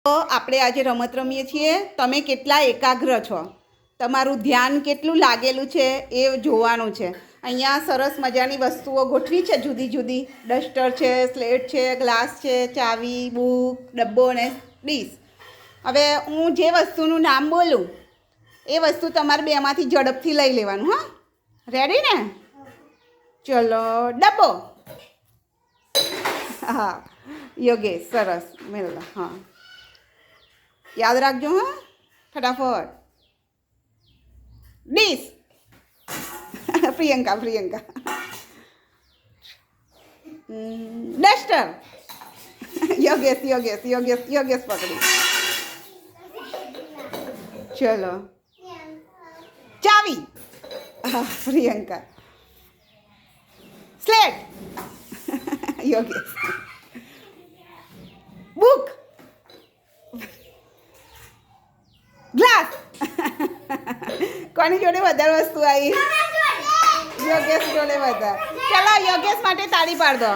તો આપણે આજે રમત રમીએ છીએ. તમે કેટલા એકાગ્ર છો, તમારું ધ્યાન કેટલું લાગેલું છે એ જોવાનું છે. અહીંયા સરસ મજાની વસ્તુઓ ગોઠવી છે, જુદી જુદી. ડસ્ટર છે, સ્લેટ છે, ગ્લાસ છે, ચાવી, બુક, ડબ્બો અને ડીશ. હવે હું જે વસ્તુનું નામ બોલું એ વસ્તુ તમારે બેમાંથી ઝડપથી લઈ લેવાનું. હા, રેડી ને? ચલો, ડબ્બો. હા, યોગેશ, સરસ, મેળવો. હા, યાદ રાખજો. હા, ફટાફટ. ડીશ. પ્રિયંકા. ડસ્ટર. યોગેશ પકડી. ચલો, ચાવી. હા, Priyanka. Slate. Yogesh. Book. Glass. કોની જોડે વધારે વસ્તુ આવી? યોગેશ જોડે વધારે. ચલો, યોગેશ માટે તાળી પાડ દો.